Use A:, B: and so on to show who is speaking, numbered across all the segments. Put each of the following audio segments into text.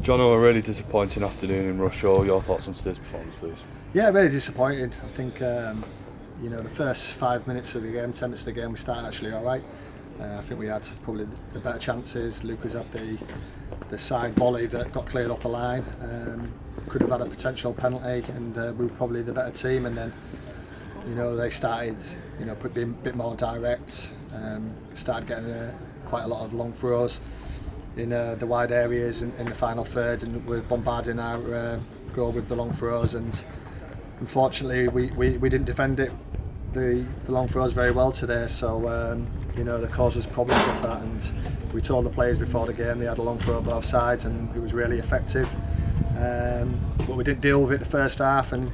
A: Jono, a really disappointing afternoon in Rushall. Your thoughts on today's performance, please?
B: Yeah, really disappointed. I think the first 5 minutes of the game, 10 minutes of the game, we started actually all right. I think we had probably the better chances. Lucas had the side volley that got cleared off the line. Could have had a potential penalty, and we were probably the better team. And then, they started, being a bit more direct. Started getting quite a lot of long throws in the wide areas in the final third, and we're bombarding our goal with the long throws. And unfortunately, we didn't defend the long throws very well today. So they caused us problems with that. And we told the players before the game they had a long throw both sides, and it was really effective. But we didn't deal with it the first half, and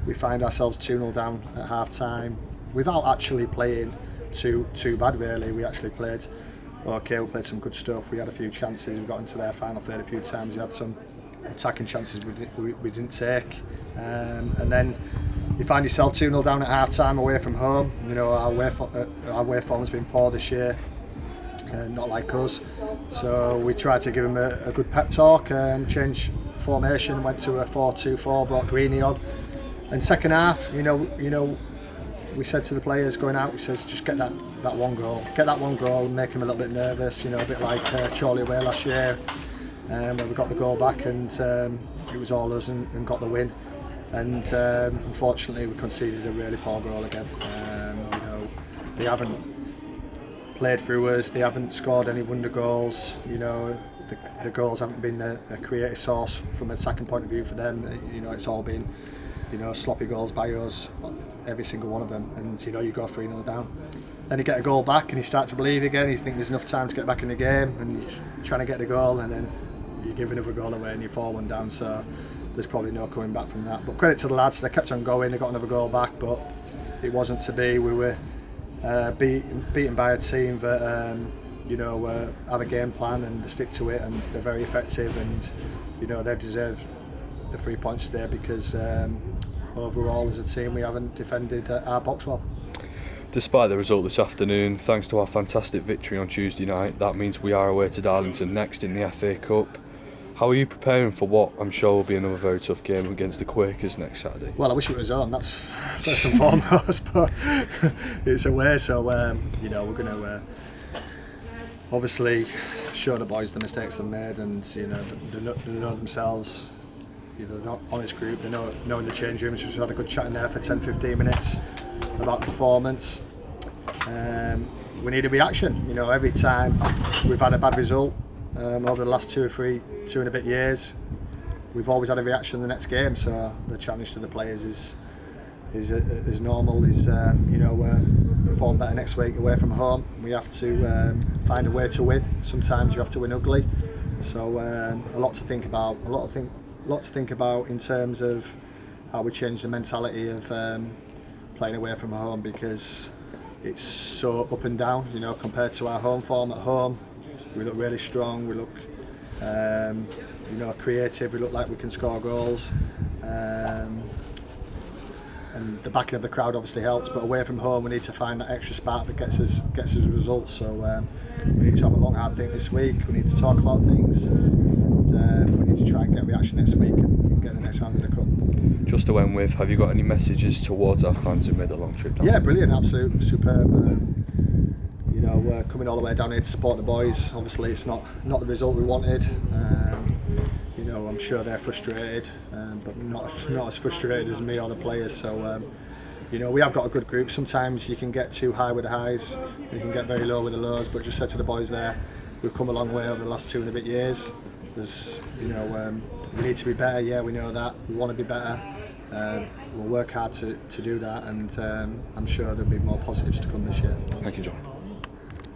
B: we find ourselves 2-0 down at half time without actually playing too bad really. We actually played okay, we played some good stuff, we had a few chances, we got into their final third a few times, we had some attacking chances we didn't take, and then you find yourself 2-0 down at half time away from home. Our away form has been poor this year, not like us, so we tried to give them a good pep talk, changed formation, went to a 4-2-4, brought Greeny on, and second half, we said to the players going out, we said just get that one goal and make him a little bit nervous, a bit like Chorley away last year, where we got the goal back, and it was all us and got the win. And unfortunately we conceded a really poor goal again. They haven't played through us, they haven't scored any wonder goals, the goals haven't been a creative source from a attacking point of view for them. It's all been sloppy goals by us, every single one of them, and you go 3-0 down. Then you get a goal back and you start to believe again, you think there's enough time to get back in the game, and you're trying to get the goal, and then you give another goal away and you're 4-1 down, so there's probably no coming back from that. But credit to the lads, they kept on going, they got another goal back, but it wasn't to be. We were beaten by a team that have a game plan and they stick to it, and they're very effective, and they've deserved the 3 points today because overall as a team we haven't defended our box well.
A: Despite the result this afternoon, thanks to our fantastic victory on Tuesday night, that means we are away to Darlington next in the FA Cup. How are you preparing for what I'm sure will be another very tough game against the Quakers next Saturday?
B: Well, I wish it was on, that's first and foremost, but it's away, so we're going to obviously show the boys the mistakes they've made, and they know themselves. They're not honest group, they know in the change rooms. We've had a good chat in there for 10-15 minutes about the performance. We need a reaction. Every time we've had a bad result over the last 2 and a bit years, we've always had a reaction the next game. So the challenge to the players is normal. Perform better next week away from home. We have to find a way to win. Sometimes you have to win ugly. So a lot to think about. A lot to think about in terms of how we change the mentality of playing away from home, because it's so up and down, compared to our home form. At home we look really strong, we look creative, we look like we can score goals, and the backing of the crowd obviously helps, but away from home we need to find that extra spark that gets us results. So we need to have a long hard think this week, we need to talk about things, and we need to try and get a reaction next week and get the next round of the cup.
A: Just to end with, have you got any messages towards our fans who made the long trip down?
B: Yeah, brilliant, absolute, superb. Coming all the way down here to support the boys. Obviously it's not the result we wanted. I'm sure they're frustrated, but not as frustrated as me or the players. So we have got a good group. Sometimes you can get too high with the highs and you can get very low with the lows, but just said to the boys there, we've come a long way over the last 2 and a bit years. There's we need to be better, yeah, we know that. We want to be better. We'll work hard to do that, and I'm sure there'll be more positives to come this year.
A: Thank you, John.